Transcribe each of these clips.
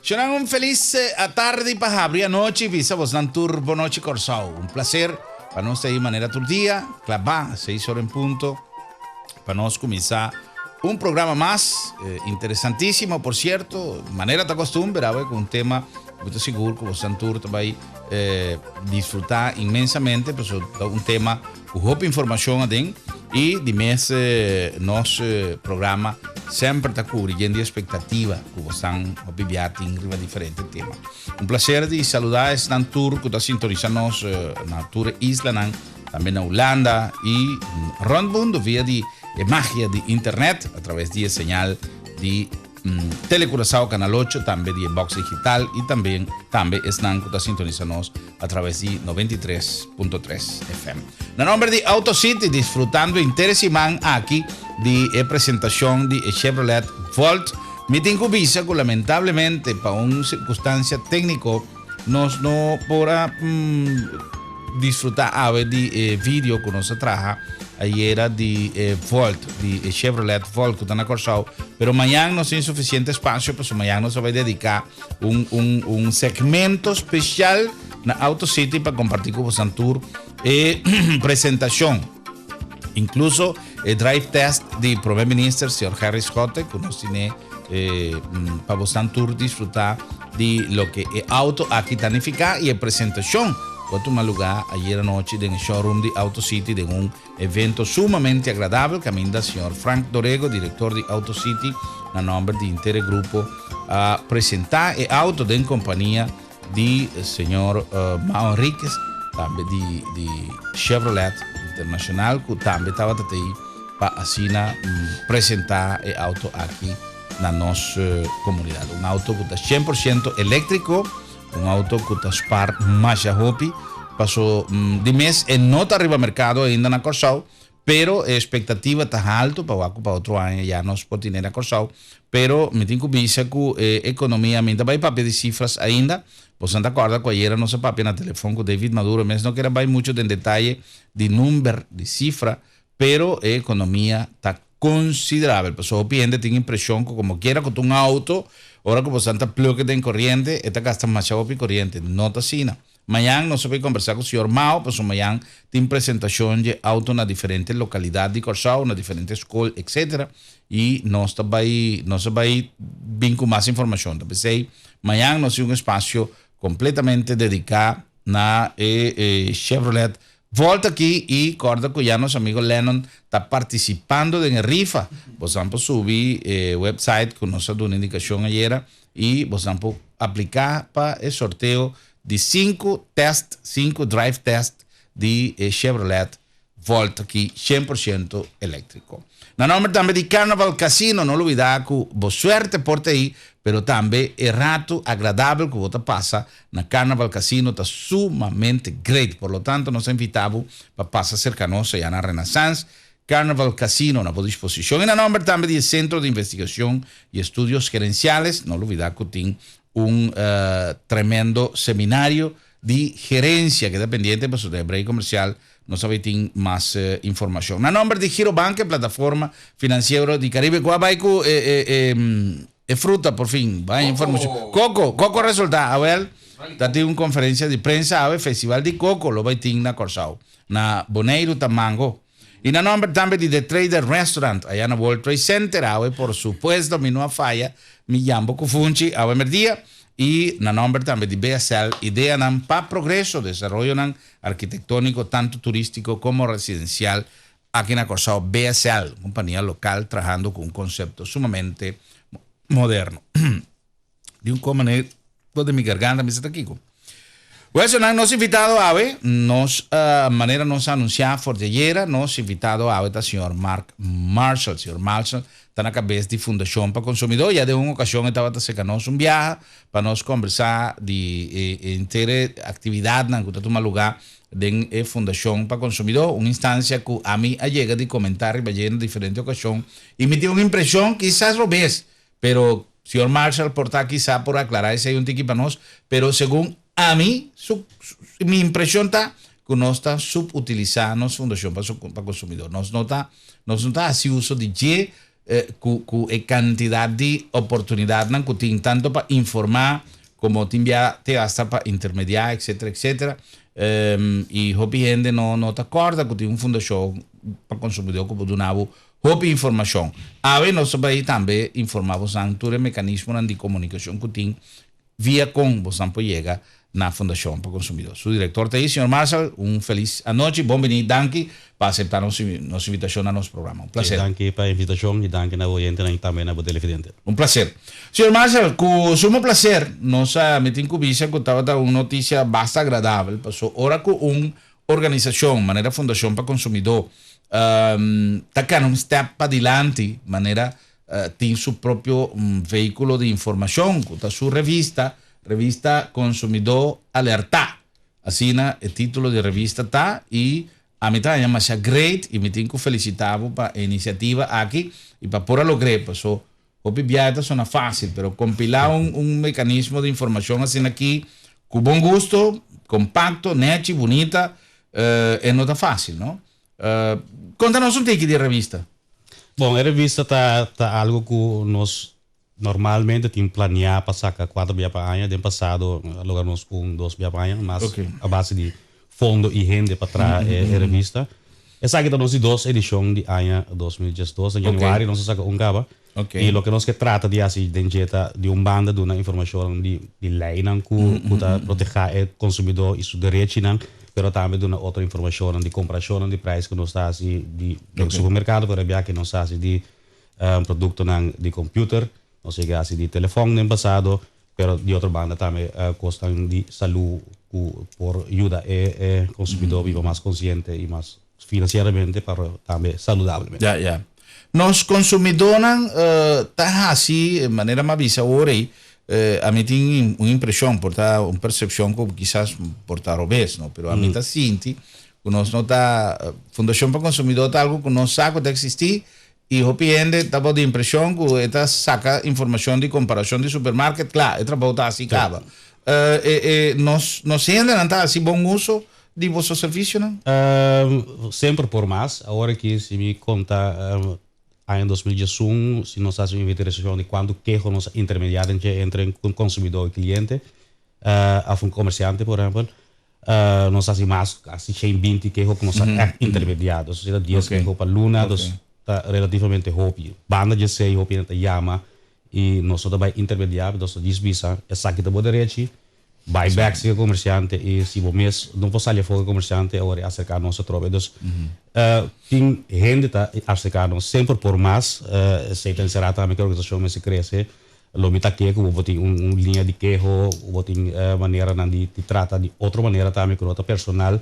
Serán un feliz tarde para abrir noche, visa vos dan turbo noche corsao. Un placer para nós de maneira todo dia, clavar 6 horas em ponto, para nós começar um programa mais interessantíssimo, por certo, maneira da costume, com um tema muito seguro que você vai disfrutar imensamente, porque é um tema com muita informação adentro. E de mês, nosso programa sempre está cobrindo a expectativa que você está em diferentes temas. Um prazer de saludar esse tour que está sintonizando na tour Isla, também na Holanda e rond mundo via de magia de internet, através de señal de Telecuraçao Canal 8, também de Box Digital e também estão que está sintonizando através de 93.3 FM. No nome de AutoCity, disfrutando interesante aqui de apresentação de Chevrolet Volt. Me tenho visa que lamentablemente para uma circunstância técnica nós não podemos disfrutar de vídeo que nós traja ayer de Volt, de Chevrolet Volt que está na Corsao, pero amanhã não tem suficiente espaço, pues amanhã nós vai dedicar um segmento especial na AutoCity para compartir com vocês tour e apresentação, incluso el drive test de Primer Ministro, Sr. Harry Scott, que nós tem para vocês tour disfrutar de lo que é auto aqui tanificar e a apresentação. Tuvo lugar ayer anoche en el showroom de AutoCity de un evento sumamente agradable que aminda el señor Frank Dorego, director de AutoCity, a nombre de Inter Grupo, a presentar el auto de compañía del señor Mao Enríquez, también de Chevrolet Internacional, que también estaba ahí para así presentar el auto aquí en nuestra comunidad. Un auto que está 100% eléctrico, un auto que está Spark Masha Hopi, pasó de mes en nota arriba mercado ainda na Corsao, pero a expectativa está alto para outro ano já nós podemos ter na Corsao, pero me tenho visa que economia ainda vai papel de cifras ainda, você não acorda com ayer nossa papel na telefone com David Maduro, mas não quero vai muito em detalhe de número de cifra, pero a economia está considerável. Pessoal piende tem impressão que como quiera com um auto, ahora que você está plug em corriente, está gastando mais de corriente, não está assim. Amanhã nós vamos conversar com o senhor Mao, pois amanhã tem apresentação de auto na diferentes localidades de Corsao, na diferentes escolas, etc. E nós também vir com mais informação. Pensei, amanhã nós temos um espaço completamente dedicado na Chevrolet. Volta aqui e acorda que já nosso amigo Lennon está participando da rifa. Você pode subir o website que nós deu uma indicação ayer e você pode aplicar para o sorteio de 5 drive test de Chevrolet Volt aqui 100% elétrico. Na nome também de Carnival Casino, não olvidar que boa sorte por aí, pero também é rato agradável que você passa na Carnival Casino, está sumamente great. Por lo tanto, nos invitamos para passar cercanoso já na Renaissance. Carnival Casino na boa disposição. E na nome também do Centro de Investigação e Estudos Gerenciales, não olvidar que tem tremendo seminario de gerencia que está pendiente para su break comercial. No sabe tiene más información. A nombre de Girobank, plataforma financiera de Caribe, ¿cuál va a fruta por fin? Va información. Coco resulta. A ver, está teniendo una conferencia de prensa, a ver, festival de coco, lo va a tener na Corsao, na Boneiro, Tamango. Y na nombre también de The Trader Restaurant, allá en el World Trade Center, a ver, por supuesto, mi no falla, mi jambo kufunchi, a ver, día. Y na nombre también de BSL, idea para progreso, desarrollo arquitectónico, tanto turístico como residencial, aquí en Corsao. BSL, compañía local, trabajando con un concepto sumamente moderno. De un comer de mi garganta me está aquí. Bueno, nos invitado a ver, manera nos anunciar por de ayer, nos invitado a ver al señor Mark Marshall. Señor Marshall está na cabeça de Fundação para Consumidor. Já de uma ocasião estava a um viaje para nós conversar de inteira atividade na que está tomando lugar de Fundação para Consumidor, uma instância que a mim chega de comentar em diferentes ocasiões e me deu uma impressão que quizás lo ves, pero señor Marshall por estar quizás por aclarar esse aí um tiquinho para nós, pero según a mí, mi impresión está que no está subutilizando Fundación para Consumidor. No está haciendo uso de cu cantidad de oportunidad nan que tiene tanto para informar como te hasta para intermediar, etcétera, etcétera. Y hopi gente no te acorda que tiene una fundación para consumidor que puede dar hopi información. A ver, nosotros ahí también informamos sobre el mecanismo de comunicación que tiene via com você llega na Fundação para o Consumidor. Su director te dice, señor Marshall, un feliz anoche, bienvenido, danke, para aceptar nuestra invitación a nuestro programa. Un placer. Danke para la invitación y danke a oyente y también a televidente. Un placer. Señor Marshall, con sumo placer, nos metimos en Cubisa que estaba dando una noticia bastante agradable. Pasó ahora con una organización, manera Fundación para el Consumidor, está que un step para adelante, manera tiene su propio vehículo de información, está su revista Consumidor Alerta. Así el título de revista está y a mí también me hace great y me tengo que felicitar para la iniciativa aquí y para por lograr. Pues, obviamente eso no es fácil, pero compilar un mecanismo de información así aquí, con buen gusto, compacto, neto y bonita, no está fácil, ¿no? Contanos un ticket de revista. Bom, a revista está algo que nós normalmente temos planeado para sacar 4 dias para ano. De passado, logramos 2 dias para ano, mas a base de fundo e gente para trás a revista. Essa aqui nós 2 edições de ano 2012. Em janeiro, nós saca capa. E o que nós trata de assim, de banda de uma informação de lei que está proteger o consumidor e seu direito, pero também de uma outra informação de compração de preço que nós está assim de supermercado, para ver que nós está assim de produto de computer, não sei que assim de telefone no passado, pero de outra banda também costam de saúde por ajuda o consumidor viva mais consciente e mais financeiramente para também saudável. Ya. Nos consumidores tá assim de maneira mais bizarra aí. A mí tiene una impresión, una percepción como quizás portar obes, ¿no? Pero a mí está sinti, que nos nota Fundación para Consumidor está algo que no sabe de existir y obviamente está de impresión que esta saca información de comparación de supermercado, claro, esta bota así acaba. Nos sienten así buen uso de vuestro servicio, ¿no? Sempre por mais, agora que se me conta em 2011, se nós fazemos uma investigação de quando queijo nos intermediários entre um consumidor e cliente, a um comerciante, por exemplo, nós fazemos mais, assim, 120 queijos que nós intermediários, ou seja, 10 queijos para Luna, está relativamente rápido. Banda de 6 rápido na Yama, e nós só vai intermediário, nós desvisa, essa aqui está boa direita, buyback se comerciante e se o mês não posso sair fora comerciante agora acercar nosso trabalho tem gente tá acercar sempre por mais se tem será também que a organização se cresce lo mita que como tem linha de queijo ou tem maneira de trata de outra maneira também com outra personal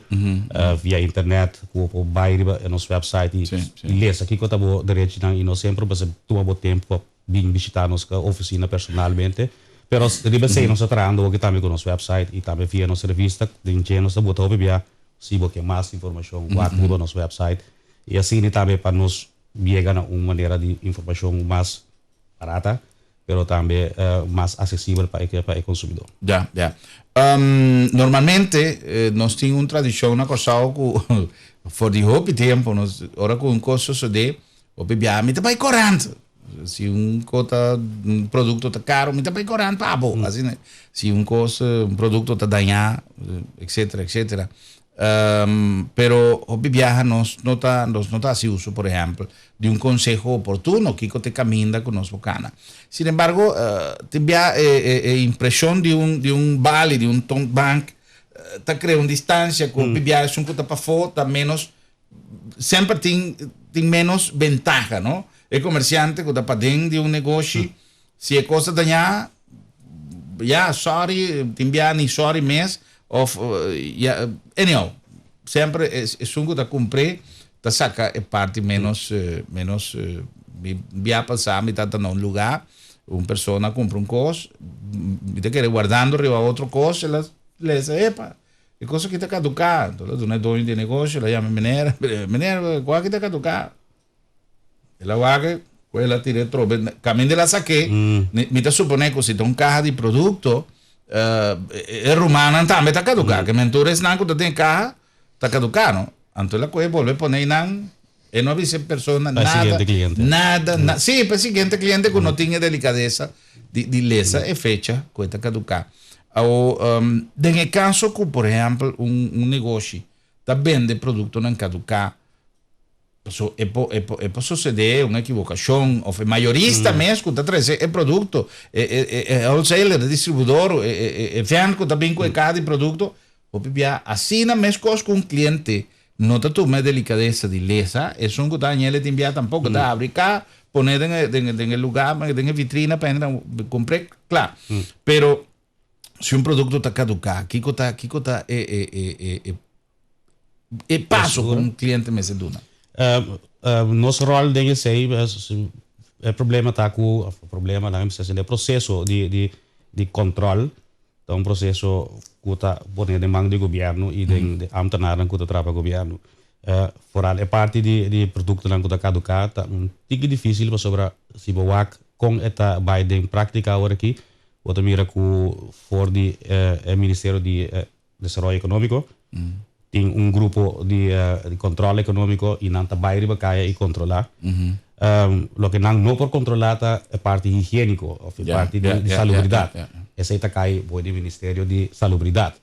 via internet com bairro no nosso website e lesa aqui que tá bom direito e nós sempre passa toma bom tempo para vir visitar nossa oficina personalmente. Pero riba sei nós trabalhando aqui também com nosso website e também via nossa revista de engenho nós botar obvia se você quer mais informação guarda no nosso website e assim também para nós chegar uma maneira de informação mais barata, pero também mais acessível para o consumidor. Ya. Normalmente nós temos uma tradição na coisa que for de hobby tempo nós ora com coisas de obvia me vai correndo. Se un produto está caro, me está procurando para bom, assim, né? Se um produto está dañado, etc. Pero obviamente nós não está assim uso, por exemplo, de um conselho oportuno que te caminha com nós bocana. Sin embargo, tem a impressão de vale, de tom bank, está criando distância com obviamente se um está para fora, está menos, sempre tem menos ventaja, não? O comerciante que está para dentro de um negócio, se a coisa dañar, sorry, nem sorry mesmo, anyhow, sempre é um que está cumprir, está saca a parte menos, via passar, me está num lugar, uma pessoa compra coisa, me está querendo guardando arriba outra coisa, ela diz, epa, é coisa que está caducada, então, não é dono de negócio, ela chama menina, qual que está caducada? Ela vaga, ela tira trobe, caminho de la saque, me supone que se tem uma caixa de produto, é romana também está caducada, que mentores não que tem caixa, está caducado, então ela coisa volve a pôr no avisa persona Para nada, siguiente cliente. nada. Sí, para el siguiente cliente que no tiene delicadeza de lesa e fecha cuesta caducar. Ou, en el caso que, por ejemplo, un negocio está vende producto não caducar, so, pode suceder uma equivocação, ou mayorista mesmo, que está trazendo produto, wholesaler, distribuidor, vende que está bem com cada produto, ou assim na mesma coisa com um cliente, não está tomando delicadeza de lesa, é um que está em ele de enviar tampouco, está abrir cá, poner en el lugar, en la vitrina para comprar, claro, pero si un producto está caducado, ¿qué está paso con un cliente me se duna? Nosso rol denk ik sei het problema está com o problema lá é processo de controle, é um processo que está pondo de mão do governo e de ambtenaren que trabalha o governo. Vooral a parte de produto que está caducado, é um pouco difícil para sobre se boa com esta vai de prática agora aqui, o também é que for de Ministério de Desenvolvimento Econômico tem grupo de controle econômico e não está bairro para cair e controlar. Lo que não por controlar é a parte higiênica, ou a parte de salubridade. Essa está cai do Ministério de Salubridade.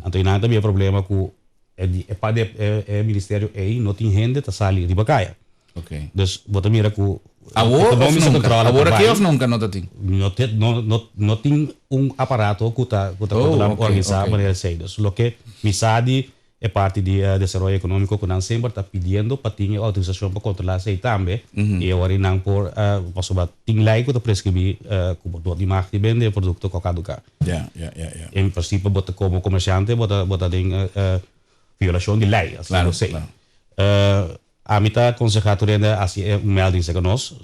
Então não também é problema que é Ministério aí não tem gente para sair de bacaia. Okay. Dus wat mira que agora que nunca não tem. Não tem aparato que está organizado para isso. Dus lo que me sabe é parte de desenvolvimento econômico que não sempre está pedindo para ter autorização para controlar isso também. E agora não por tem lei que está prescrever como do de marca de vender produto caducado. Em princípio, bota como comerciante, bota tem violação de lei, assim claro, sei. Claro. A mim está aconselhado ainda assim melding se nós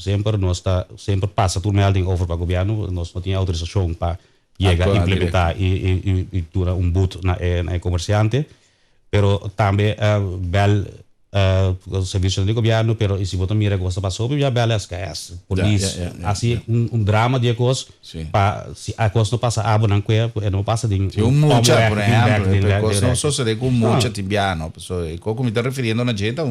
sempre passa tudo melding over para o governo, nós não tem autorização para chegar a implementar e dura boot na comerciante, pero também o serviço do governo, pero se você mira que você passou, já bela SKS, polícia, assim drama de coisa, se a coisa não passa a não não passa de mucha, por exemplo, coisa não sucede com mucha timbiano, como me está referindo na gente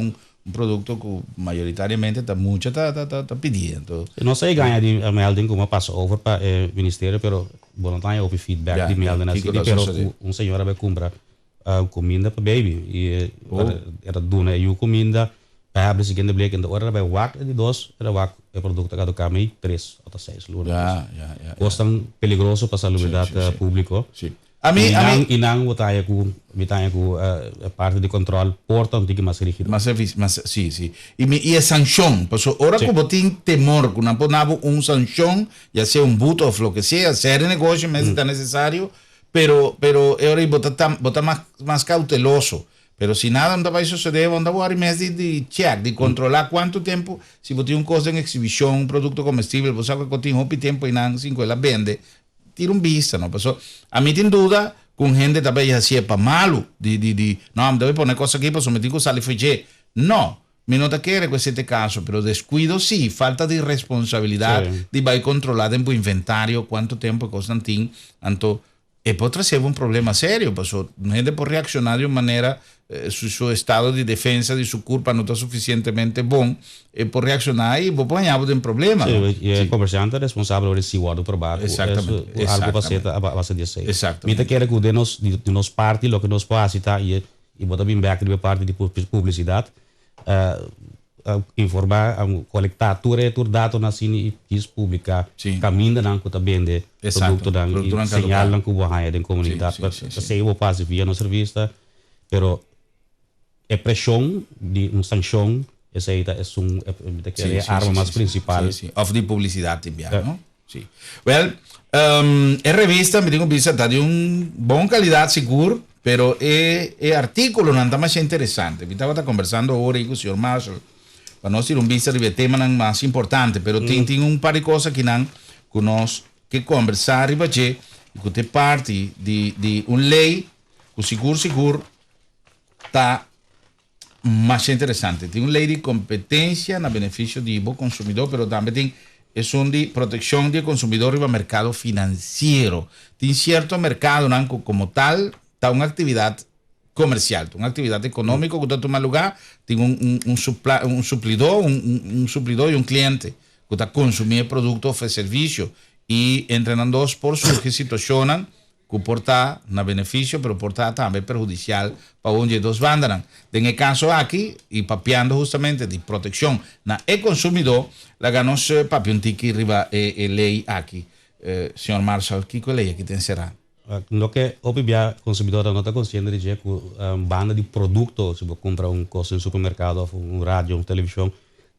produto que maioritariamente está pedindo. Não sei ganhar de melding como passa over para o ministério, pero não tem o feedback de melding assim, pero senhora vai comprar comida para baby e era dona e o comida para a seguinte bleek in de orde bij wak de dos era wak o produto cada camei 3 ou 6 lugares. Costam peligroso para a salubridade pública. A mim não botar com a parte de controle porta um tique mais rígido. Mas sim. E a sanção, porque ora que botin temor que não pode sanção, já seja boot ou lo que seja, ser negócio mas está necessário, pero ahora botar mais cauteloso. Pero si nada não vai suceder, vamos dar mais de check, de controlar quanto tempo, se você tem um custo em exibição, um produto comestível, você sabe que tem um tempo e não 5 ela vende, tira vista, não? A mim tem dúvida, com gente também assim é para malo, não, deve pôr coisa aqui para someter com sal e não, me não está querendo com esse caso, pero descuido sim, falta de responsabilidade, de vai controlar tempo inventário, quanto tempo coisa tem, então, pode trazer um problema sério, porque a gente pode reaccionar de uma maneira, seu estado de defesa de sua culpa não está suficientemente bom, pode reaccionar e pode ganhar um problema. E o comerciante é responsável por esse guardo por baixo. Exatamente. Algo para base de ser. Exatamente. Mita quer que de nos parte, o que nos passa e bota bem back de parte de publicidade, informar, coletar tudo dados na cine e publicar, caminho não que está vende produto não, señal não que vai da comunidade, se eu passo via no serviço, pero a pressão de sanção essa é a arma mais principal. Of de publicidade também, não? Sim. Well, a revista me digo vista está de boa qualidade seguro, pero artículo não está mais interessante. Eu estava conversando agora com o senhor Marshall para nós ter vista de tema mais importante, pero tem par de coisas que nós que conversar e fazer, que tem parte de lei que seguro está mais interessante. Tem uma lei de competência no benefício do consumidor, pero também tem de proteção do consumidor e do mercado financeiro. Tem certo mercado como tal, está uma atividade comercial, una actividad económica que está tomando lugar, tiene un suplidor, un suplidor y un cliente que está consumiendo productos o servicios y entrenando por surgir situaciones que porta na beneficio, pero porta también perjudicial para onde dos bandas. En el caso aquí, y papeando justamente de protección na el consumidor, la ganos papi tiki riba ley aquí. Señor Marshall, ¿qué ley aquí te será? Lo que obvia consumidor não está consciente de que banda de produto, se você comprar coisa no supermercado, rádio, televisão,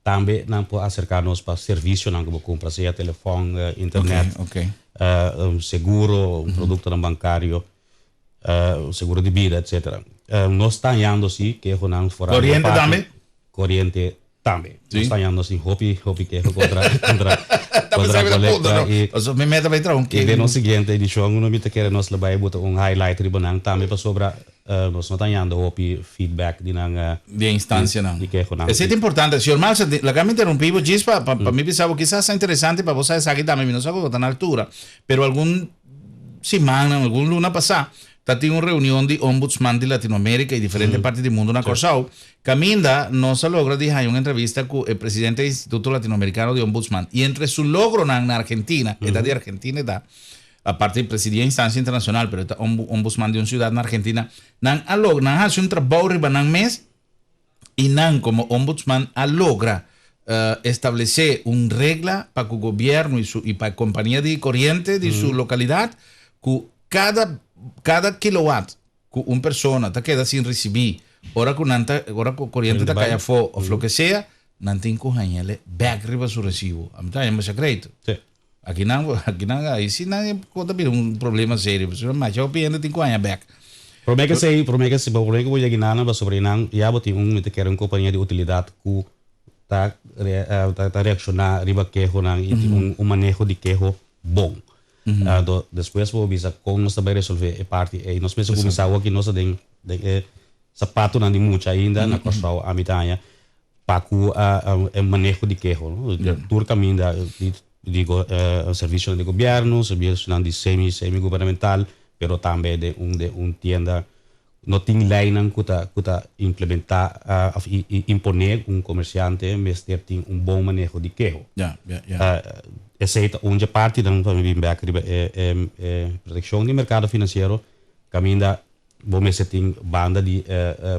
também não pode acercar-nos para serviço, não que você compra, seja telefone, internet, seguro, produto não bancário, seguro de vida, etc. Nós estamos indo assim, que é não fora. Corriente também? Corriente também. Nós estamos indo assim, hopi que é contra colecta e me meta vai traum que no seguinte edição não me quer nós levar botar highlight ribanang também para sobra nós não estamos hopi feedback de instância não. É importante, senhor Marcos, la que me interrompi, Gis, para mim pensava quizás é interessante para você aqui também, não sei como está na altura, pero algum semana, algum luna passada, tiene una reunión de ombudsman de Latinoamérica y diferentes partes del mundo en Corsao. Caminda no se logra dejar una entrevista con el presidente del Instituto Latinoamericano de Ombudsman. Y entre sus logros en Argentina, esta de Argentina está, aparte de presidir instancia internacional, pero está ombudsman de una ciudad en Argentina, nan hace un trabajo riba nan mes y nan como ombudsman logra establecer una regla para que el gobierno y para la compañía de corriente de su localidad, que cada kilowatt que una persona está queda sin recibir, ahora que corriente está calla fo o lo que sea, no tiene que cogerle back riba su recibo. A mí también me se crédito. Sí. Aquí ahí sí nadie puede un problema serio, pero más yo pido tiene que coger back. Problema que voy a guinar sobre nan ya botin me quer companhia de utilidade que tá reaccionar riba quejo nan e manejo de quejo bom. Depois vou avisar como nós também resolver a parte e nós pensamos começar aqui nós tem sapato não de muito ainda na construção a mitanha para o manejo de quejo tur caminho digo serviço de governo serviço de semi governamental pero também de tienda não tem lei não que tá implementar imponer comerciante mas ter bom manejo de quejo exceto onde parte da proteção do mercado financeiro caminha bom se tem banda de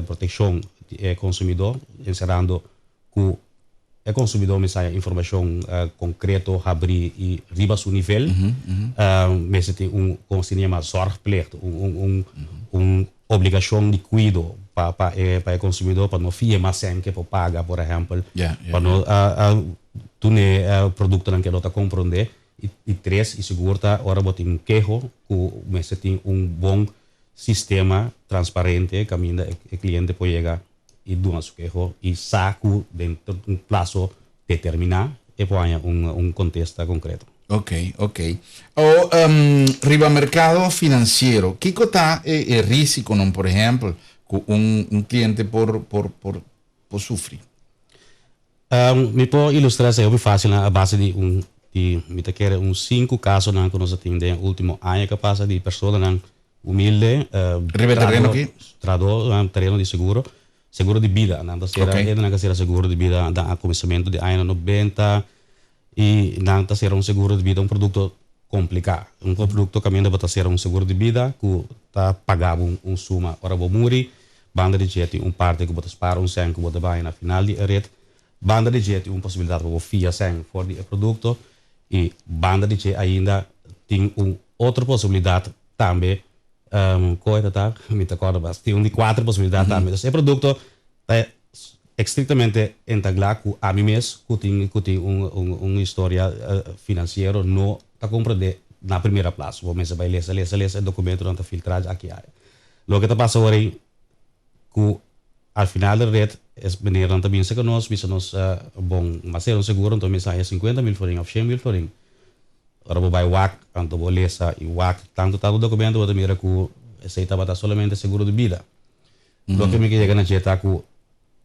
proteção de consumidor encerrando que o consumidor me sai informação concreta abrir e riba seu nível mas tem como se chama zorgplicht obrigação de cuidado para o consumidor para não fiar mais sem que para pagar por exemplo para não tu ne produto não quer outra compreender e três e segura ora botem quejo que se tem bom sistema transparente caminho o cliente pode chegar e doar seu quejo e saco dentro de prazo determinado e põe contexto concreto. Ok. O riba mercado financiero, ¿qué está el riesgo, por ejemplo, que un cliente por sufrir? Me pode ilustrar isso é fácil a base de me quer 5 casos que nós temos no último ano que passa de pessoas humilde terreno de seguro de vida não será seguro de vida a começamento de ano 90 e não será seguro de vida produto complicado produto caminho para ser seguro de vida que está pagando suma ora vou morrer banda de jet parte que você para sem que você vai na final de rede banda de jet possibilidade para FIA sem for de produto e banda de jet ainda tem outra possibilidade também coisa tá me acordo bastante tem 4 possibilidades também esse produto é estritamente integrado com a mim mesmo que tem uma história financeira não tá compreender na primeira place você vai ler documento não tá filtrado aqui o que tá passando aí que al final da rede es maneira também se conosco bisa nos bom mas é seguro então mensagem 50.000 florin ou 100.000 florin ora vou vai WAC então vou ler e WAC tanto documento vou mira que aceita para somente seguro de vida lo que me chega na jeta que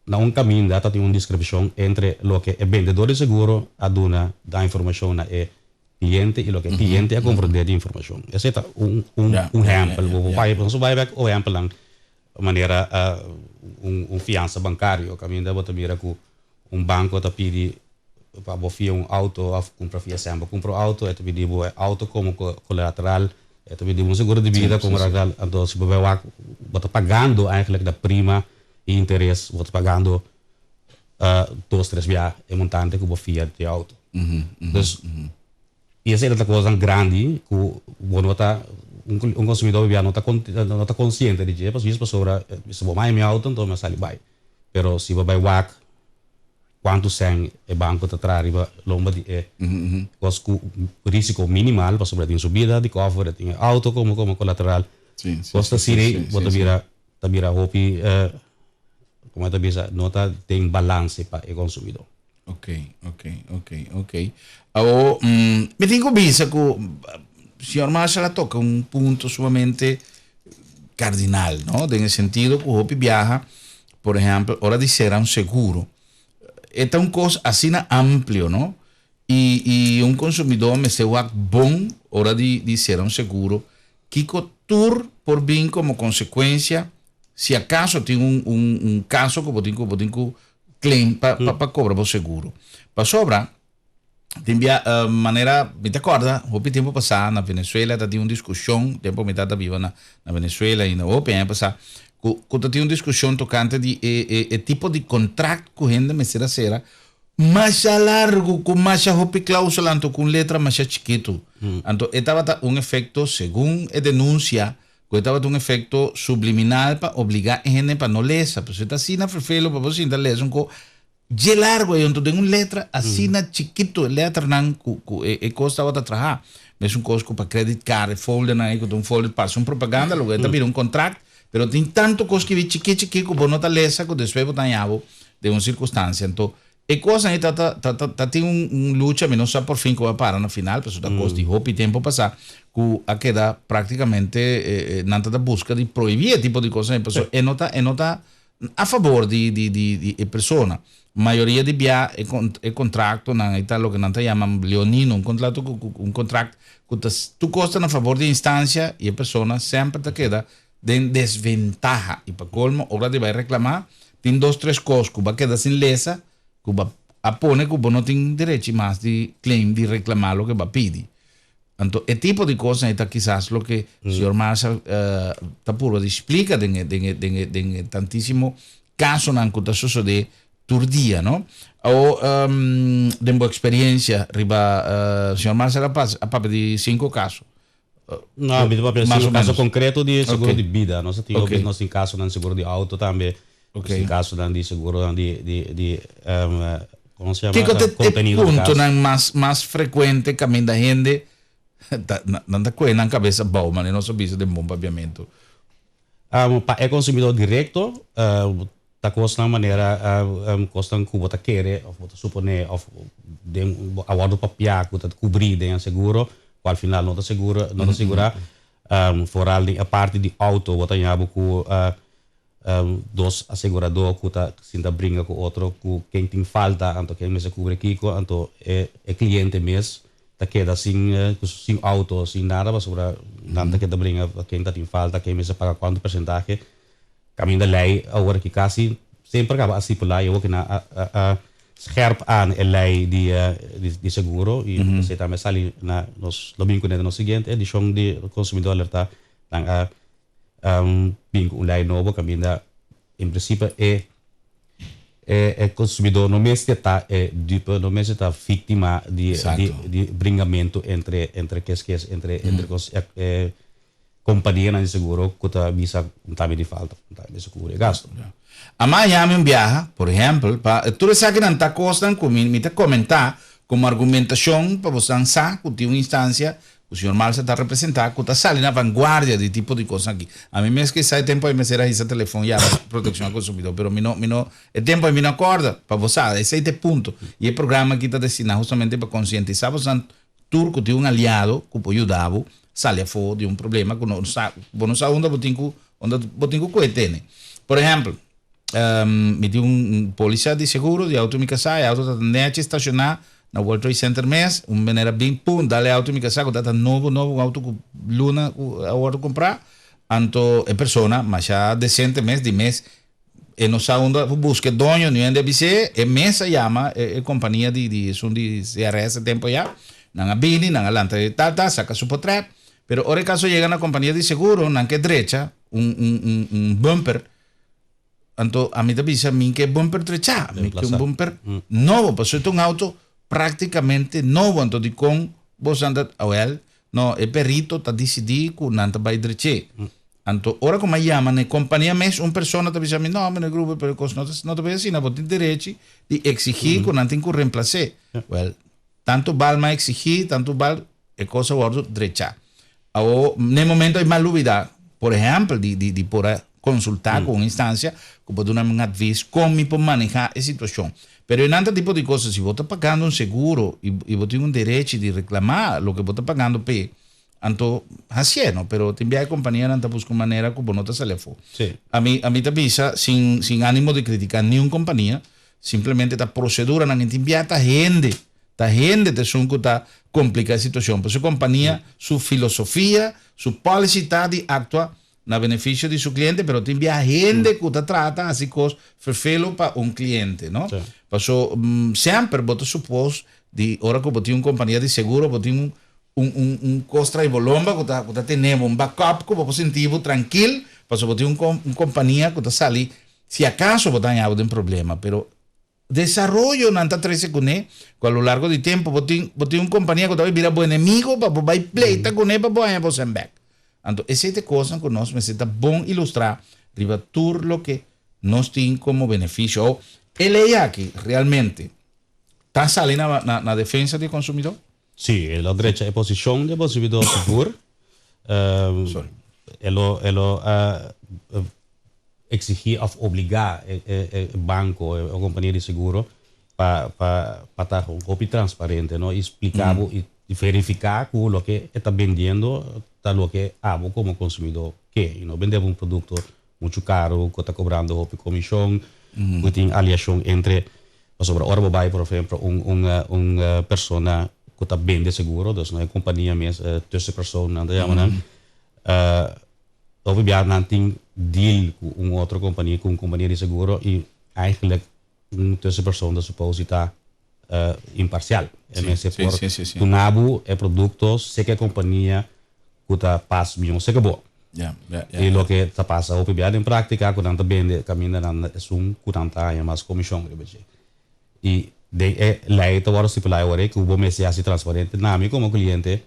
na caminho data tem uma descrição entre lo que é vendedor de seguro a dona da informação na cliente e lo que cliente a compreender de informação aceita exemplo vou vai back o exemplo maneira fiança bancário, caminho você mira que banco te pede para você auto, compra via sempre, compra auto, te pede auto como colateral, te pede seguro de vida como colateral, então se você pagando eigenlijk da prima e interesse, você pagando 2-3 via é montante que você via de auto. Então, e essa é outra coisa grande que consumidor não está consciente de que se pessoa se vai mais auto então mais sai vai, pero se vai WAC quanto sem o banco te trariba lomba de o risco minimal para sobre a subida de cofre tem auto como colateral costa siri bota vira hopi como é que nota tem balance para o consumidor. Ok. Ahora, me tengo visa que el señor Marshall toca un punto sumamente cardinal, ¿no? En el sentido que Hopi viaja, por ejemplo, ahora dice un seguro. Esta es un cosa así amplio, ¿no? Y un consumidor me se va bon, ahora dice un seguro, que tour por bien como consecuencia, si acaso tiene un caso que tengo claim para cobrar por seguro. Para sobra, tem maneira, me te acorda, houve tempo passado na Venezuela, tinha uma discussão, tempo me estava viva na Venezuela e na OPM passado, que tinha uma discussão tocante de tipo de contrato que a gente me será mais largo, com mais houve cláusula, então com letra mais chiquito. Então, estava um efeito, segundo a denúncia, que estava um efeito subliminal para obrigar a gente para não ler, para você está assim na frefelo, para você ainda ler, de largo, então tem uma letra assim na chiquito, letra não, que custa outra trabalhar, mas coisa para credit card, folder na aí, que um folder passa propaganda, logo está vira contrato, mas tem tanto coisa que vem chiquito, que você não está lesa, que depois você está de uma circunstância, então coisa aí tem luta, mas não sabe por fim que vai parar no final, porque da coisa de roupa e tempo passar, que a queda praticamente nada da busca de proibir esse tipo de coisa, e não está a favor de pessoa. Maioria de via é contrato na Itália, que não te chamam leonino, um contrato que tu costa a favor de instância e a pessoa sempre te queda de desventaja. E para colmo, hora de vai reclamar, tem 2-3 coisas que vai quedar sem lesa, que vai apone que você não tem direito mais de claim, de reclamar o que vai pedir. Então, esse tipo de coisa é quizás o que o senhor Marshall está por explica de tantíssimo caso que está sucedendo todo dia, não? Ou, de uma experiência, o senhor Marshall a papel de 5 casos. Não, mas um caso concreto de seguro de vida. Nós temos caso de seguro de auto também. Em caso de seguro de como se chama? Contenido de caso. Mais frequente que a gente não está com na cabeça bom, mas não sabia de bom pagamento. Para o consumidor direto, está custa uma maneira, custa que você quer, ou você supõe, ou a hora do papel que você cobrir de seguro, ao final não está seguro, não está segura, fora a parte de auto, você tem dois asseguradores que está se brinca com outro, que quem tem falta, então quem me se cobre aqui, então é cliente mesmo. Tá queda sem auto, sem nada, mas sobre nada que brinca quem tem falta, quem me se paga quanto porcentagem, caminho da lei, agora que quase sempre acaba assim por lá, eu que na scherp aan a lei de seguro e você também sali na nos domingo no seguinte edição de consumidor alerta dan bingo lei novo caminho da em princípio consumidor não mesmo está dupe, não mesmo está vítima de bringamento entre companhia de seguro que está visa também de falta, também seguro e gasto. Amanhã me viaja, por exemplo, para tu sabe que não está costando comigo, me comentar como argumentação para você ansar que tem uma instância o senhor Marshall está representado, que está saindo na vanguardia de tipo de coisa aqui. A mim mesmo que sai tempo de me ser esse telefone já proteção ao consumidor, mas é tempo de me não acorda para você, esse é o ponto. E o programa aqui está destinado justamente para conscientizar você, turco tem um aliado que pode ajudar, sair fora de um problema que não sabe onde você tem. Por exemplo, me deu polícia de seguro de auto me casar, auto está tendente a estacionar na World Trade Center mês, maneira bem pum, dá-lhe auto me casar, dá novo auto que Luna a hora de comprar, Anto é persona, mas já decente mês de mês, e não sabe onde busca dono, nem onde BC, e mesa chama, é companhia são de CRS tempo já, não há bini, não há lanta de tata, saca su potrap, pero ora caso chega na companhia de seguro, não que derecha, bumper, anto a mim também a mim que é bumper trecha, mim que bumper novo, passou um auto praticamente novo, anto de com vos anda a well, no, é perito, tá decidido, com nanta vai dreche. Anto, ora como chama, na companhia mes, persona te dice a mim, no, no grupo, pero não te vejo assim, não tem direito de exigir que não tem que reemplaçar. Well, tanto vale mais exigir, tanto vale é coisa gordo drecha. Ou, no momento, é mais dúvida, por exemplo, de por consultar com uma instância, que pode dar um aviso como para manejar a situação. Pero em outro tipo de coisas, se você está pagando um seguro e você tem um direito de reclamar o que você está pagando, então, assim é, não? Pero também a companhia não está buscando maneira que você não está saindo. A mim também, sem ânimo de criticar nenhuma companhia, simplesmente a procedura não enviar a gente que está complica a situação. Por isso, a companhia, sua filosofia, sua policy está de actuar na benefício de seu cliente, pero também a gente que está tratando assim coisas perfeito para cliente, não? Por isso, sempre você supôs de hora que você tem uma companhia de seguro, você tem costra e bolomba que está tendo backup que você sentir tranquilo, por isso você tem uma companhia que está ali, se acaso você tem algum problema, pero desarrollo não está 13 com ele, ao longo do tempo você tem uma companhia que vai virar bom inimigo, para você pleita com ele, para você back. Então, essa é a coisa que nós necessitamos bom ilustrar, riba tudo o que nós temos como benefício. Ou ele é aqui, realmente, está salindo na defesa do consumidor? Sim, a direita é a posição do consumidor seguro. Ela exigir ou obrigar o banco, a companhia de seguro, para estar um pouco transparente, não? Explicar e verificar o que está vendendo, o que amo como consumidor que não vendemos produto muito caro, que está cobrando comissão, que tem aliação entre, sobre ora vai, por exemplo, uma pessoa que está vende seguro, dus não é companhia mesmo, tussen pessoas, não é, obviamente não tem deal com outra companhia, com companhia de seguro e eigenlijk tussen pessoas supposto estar imparcial. Sim. O nabo é produto, sei que a companhia que está passa bem, sei que é bom. E o que está passa, obviamente em prática, quando está vende, caminha na quando está em mais comissão, e lei está agora estipulado agora que o bom mês seja transparente, nami como cliente,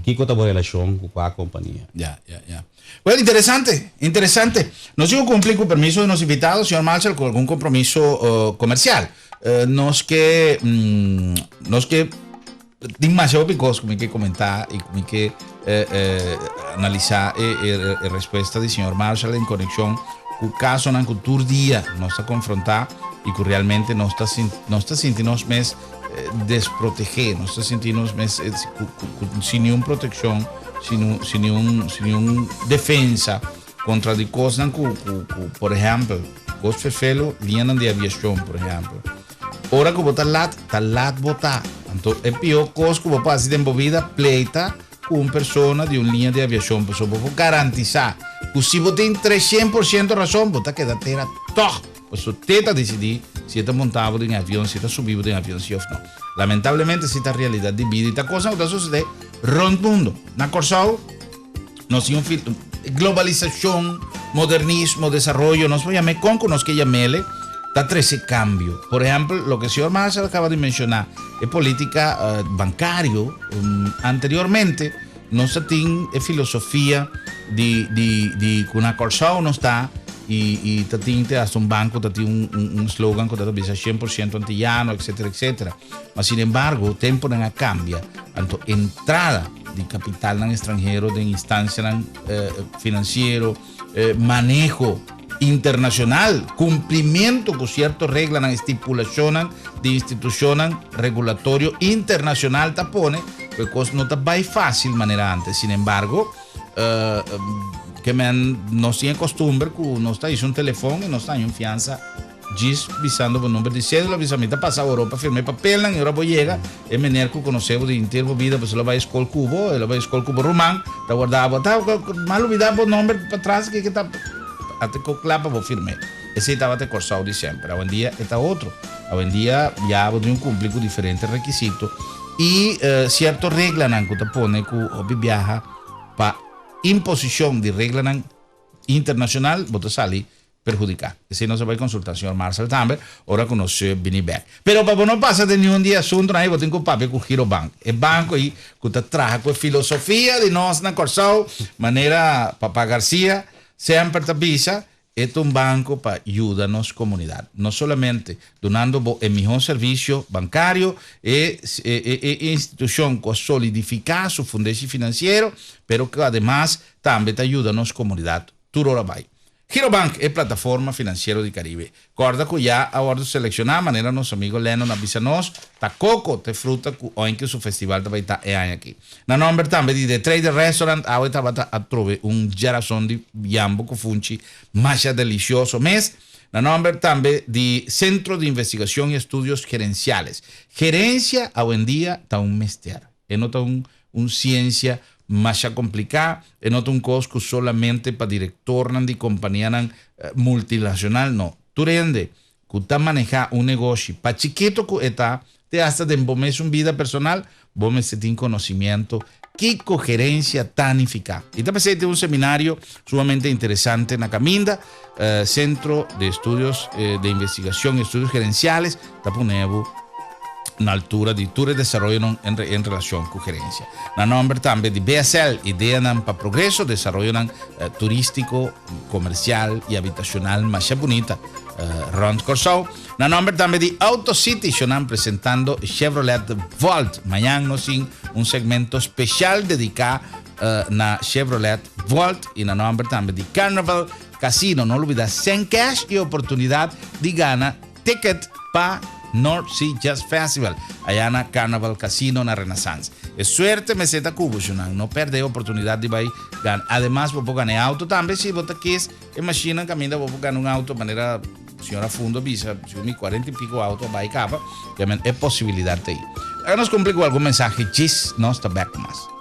que está boa relação com a companhia. Bueno, interesante. Nós vamos cumprir com o permiso de nossos invitados, senhor Marshall, com algum compromisso comercial. Nós que demasiado picos como que comentar e como que analisar a resposta do senhor Marshall em conexão com o caso na cultura dia nós está confrontar e que realmente nós está sentindo mais desproteger, nós está sentindo mais sem nenhuma proteção, sem nenhuma defesa contra de coisas por exemplo, os perfeitos linhas de aviação, por exemplo. Ora que você está lá botar. Então, é pior coisa que você pode ter envolvida pleita com uma pessoa de uma linha de aviação. Por isso, você garantizar que se você tem 300% razão, você queda ter todo. Por isso, você está decidir se está montado em avião, se está subido em avião, se ou não. Lamentavelmente, essa é a realidade de vida. E esta coisa que está sucedendo rondo mundo. Na Corsau, nós temos globalização, modernismo, desenvolvimento, nós vamos chamar com nós que chamele. Está 13 cambios. Por ejemplo, lo que el señor Marshall acaba de mencionar es política bancaria. Anteriormente, no se tiene filosofía de que una Corsau no está y tiene hasta un banco, tiene un slogan que dice 100% antillano, etcétera, etcétera. Mas, sin embargo, el tiempo no cambia. Tanto entrada de capital en extranjero, de instancia financiero, manejo internacional, cumprimento con ciertas reglas en estipulación de institución regulatorio internacional tapone, pues no está muy fácil manera antes. Sin embargo, que no tiene costumbre que no está ahí un teléfono y no está en fianza Gis visando o número de cédula, visamita passava a Europa, firmei papel, na Europa chega, e menino que conheceu de inteiro vida, pois ela vai à escola Cubo, ela vai à escola Cubo Romano, tá guardava, tá, mal olvidava o número para trás, que tá, até que clapa, vou firmei. Esse estava até cursado de sempre, hoje em dia está outro, hoje em dia já vou cumprir com diferentes requisitos, e certas regras que te põe que o viaja para imposição de regras internacional, você sai perjudicar. Se não se vai consultar o senhor Marcel também, ora com o senhor Benny Beck. Pero para não passar de nenhum dia assunto, aí você tem que pagar com o Girobank. É banco aí que te traz com a filosofia de nós na Corsão, maneira Papá Garcia, sempre te avisa, é um banco para ajudar a nossa comunidade. Não somente donando o melhor serviço bancário, é instituição que solidifica seu fundamento financeiro, pero que además também te ajuda a nossa comunidade. Tudo ora vai. Girobank é plataforma financeira do Caribe. Corda que já a hora de selecionar, maneira nosso amigo Lennon avisa nós, tá coco, te fruta, ou em que o festival vai estar aqui. Na nome também de Trader Restaurant, agora estava a trovar geração de jambo que funci, mais delicioso mês. Na nome também de Centro de Investigação e Estudos Gerenciales. Gerência, hoje em dia, está mistério. É não está ciência mais complicada, é não um costo solamente para diretor de companhia multinacional, não. Tu rende que está manejar negócio para chiquito que está, te hasta de uma vida personal, você tem conhecimento que gerência tanifica. E também tem seminário sumamente interessante na Caminda, Centro de Estudos de Investigação e Estudos Gerenciales, está ponevo na altura de tudo desenvolvimento em relação com gerência. Na nome também de BSL, ideia para progresso, desenvolvimento turístico, comercial e habitacional mais bonita, Ron Corsão. Na nome também de AutoCity, estão apresentando Chevrolet Volt. Amanhã nós temos segmento especial dedicado na Chevrolet Volt e na nome também de Carnival Casino. Não olvida, sem cash e oportunidade de ganhar ticket para North Sea Jazz Festival, allá na Carnival Casino na Renaissance. É suerte meseta Cubo, não perde a oportunidade de vai ganhar. Además, vou ganhar auto também, se você quis, imagina caminho, vou ganhar auto de maneira, senhora fundo, visa, se eu 40 e pico auto, vai capa, é possibilidade aí. Agora nos cumpre com algum mensagem, diz, nós está back mais.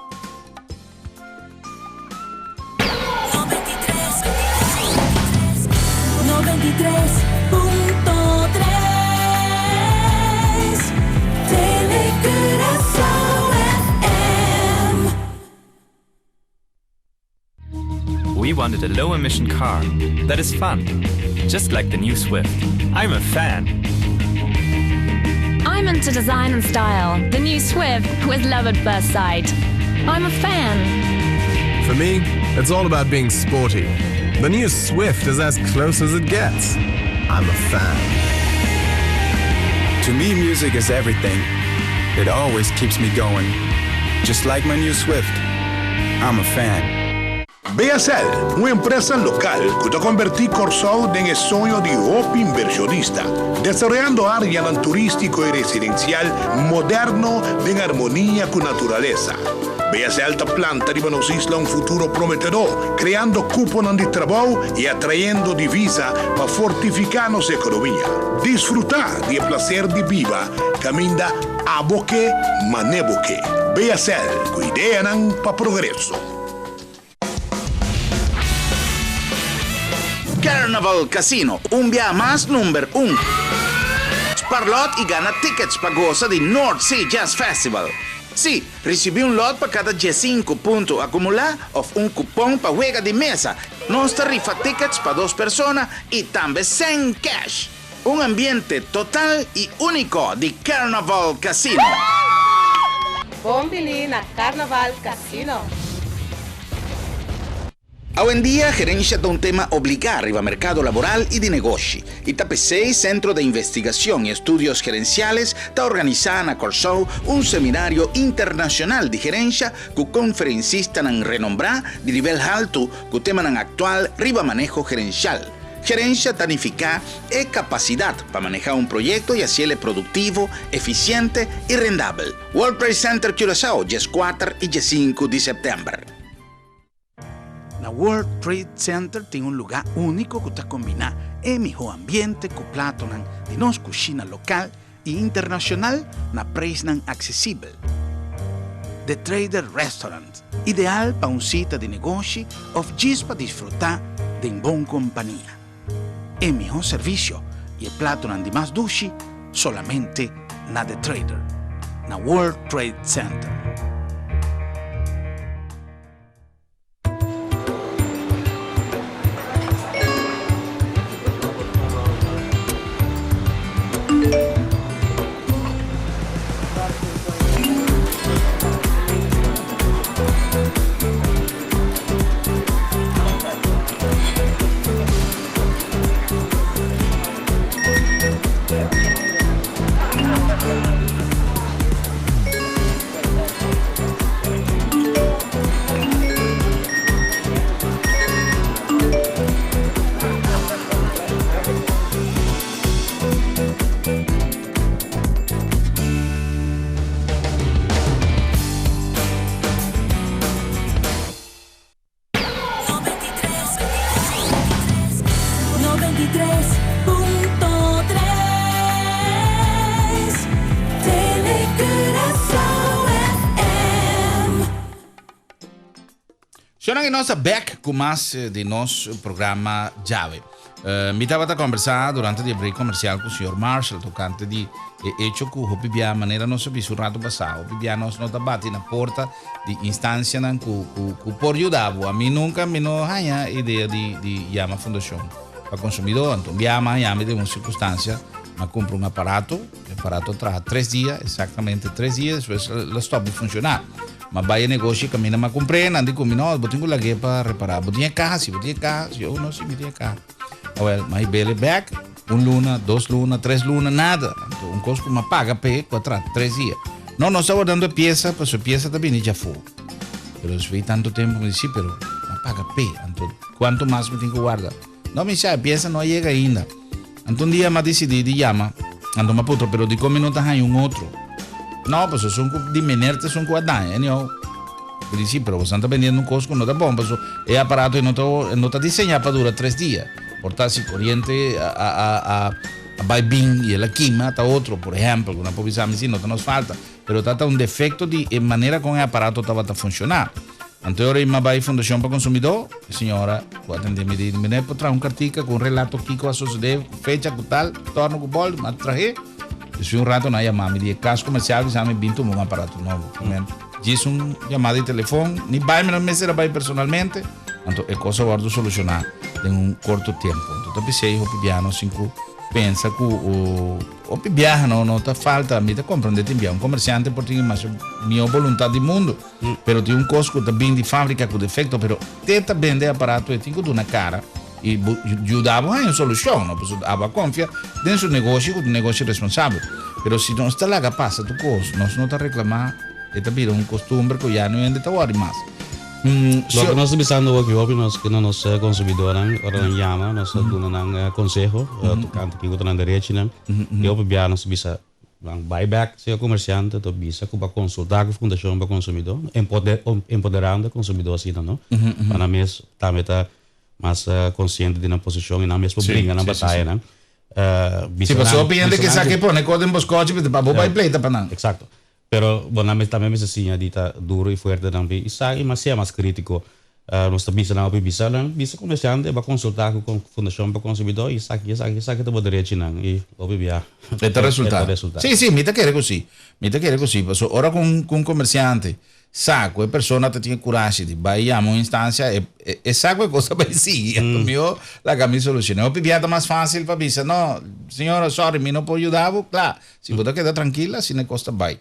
We wanted a low-emission car that is fun, just like the new Swift. I'm a fan. I'm into design and style. The new Swift with love at first sight. I'm a fan. For me, it's all about being sporty. The new Swift is as close as it gets. I'm a fan. To me, music is everything. It always keeps me going. Just like my new Swift. I'm a fan. BSL, uma empresa local que te convertí Corsol en el sueño de un inversionista, desarrollando áreas turístico y residencial moderno en armonía con naturaleza. BSL te planta de Buenos Islas un futuro prometedor, creando cupos de trabajo y atrayendo divisa para fortificar nuestra economía. Disfrutar del placer de vida, camina a boque, maneboque. BSL, con ideas para progreso. Carnival Casino, un viaje más número 1. Parlot y gana tickets para goza de North Sea Jazz Festival. Sí, recibí un lot para cada 15 puntos acumular o un cupón para juega de mesa. Nos tarifa tickets para 2 personas y también sin cash. Un ambiente total y único de Carnival Casino. Bombili na Carnival Casino. Hoy en día, gerencia de un tema obligado arriba al mercado laboral y de negocio. Y TAPC, Centro de Investigación y Estudios Gerenciales, está organizando en Corsou un seminario internacional de gerencia con conferencistas renombrados de nivel alto con tema actual riba manejo gerencial. Gerencia tanificada es capacidad para manejar un proyecto y hacerlo productivo, eficiente y rentable. World Trade Center Curaçao, 4 y 5 de septiembre. Na World Trade Center tem um lugar único que está combinar o melhor ambiente com prato de nossa cozinha local e internacional na preço acessível. The Trader Restaurant, ideal para um sítio de negócio ou just para desfrutar de uma boa companhia. O melhor serviço e o prato de mais doce solamente na The Trader, na World Trade Center. Sono che nostra back con más di nostro programma Jave. Mi stava a conversare durante il break commerciale con il signor Marshall, toccante di hecho che Hopibia manera non sapeva sul rato passato. Hopibia non sono tabbati na porta di istanza che por aiutavo. A me nunca mi non ha idea di chiama fondazione. Per consumidor, andiamo di una circostanza, ma compro un apparato tra 3 giorni, esattamente 3 giorni, después lo stop di funzionare. Ma vai a negócio, cammina, ma comprende, andi come no, botinho la guia para reparar. Botinha carro, se eu não se botinha carro. Well, mas bele back, 1 luna, 2 luna, 3 luna, nada. Então, um custo uma paga para 3 dias. Não estava dando peça, para sua peça também já foi. Pero se foi tanto tempo, me disse, pero uma paga P. Então, quanto mais me tenho que guardar? Não me sabe, a peça não chega ainda. Então, um dia me decidi de chamar, ando uma puto, pero de como não está aí outro. No, pues son de menerte son guadagni, no? Quindi sì, però stanno vendendo un costo non da bomba, è apparato e non sta disegnato per durare 3 giorni. Portarsi corriente a Baibin e la Kima, ta otro, por ejemplo, una povizami sì, non nos falta, però stata un defetto di maniera come l'apparato stava a funzionare. Anteora in Mabai Fondazione per Consumidor, signora, può attendermi di me potrà un cartica con un relato Kiko a succedere, fecha con tal, torno con bol, ma trahe. Se un rato na chiamami di caso commerciale siamo vinto un apparato nuovo. Dice un chiamata di telefono, ni vai me lo mettere vai personalmente, tanto è cosa guardo soluzionare in un corto tempo. Tutto pensei o piano sincu pensa che o piano non ta falta mi ta comprendete in un commerciante porti ma mia volontà di mondo, però di un costo da bin di fabbrica con defetto, però tenta vende apparato e tingo una cara. E aiutavo a una soluzione, avevo confia dentro un negozio responsabile. Però se non sta là che passa tu cosa, non sono da reclamare, e capire un costume che ya non è andato a rimasto. Lo que nos está pensando aquí, que no nos consumidores, ahora nos llama, nos da un consejo, tocante que gostan de derecho, que hoy ya nos bisa buyback, se comerciante, to bisa que va consultar con Fundación para Consumidor, empoderando o consumidor assim, não? Para mim, também está mais consciente de uma posição e não mesmo briga na batalha, né? Se você opina que sabe que põe coisa em boscote, para botar pleita para não. Exato. Pero bueno, também me assim, dita duro e forte também. E sai, mas se é mais crítico, nós também não bisa comerciante vai consultar com Fundação para Consumidor e sabe que tu pode direito não e ovvia. È risultato. Sì, mi chiede così. Ora con un commerciante sa quella persona ti tiene coraggio di baiamo in stanza e sa quella cosa per sì, mio la cambia soluzione. Ho pigliato più facile per dire no, signora, sorry, mi non può aiutare, claro, si può quedare tranquilla, si ne costa bai.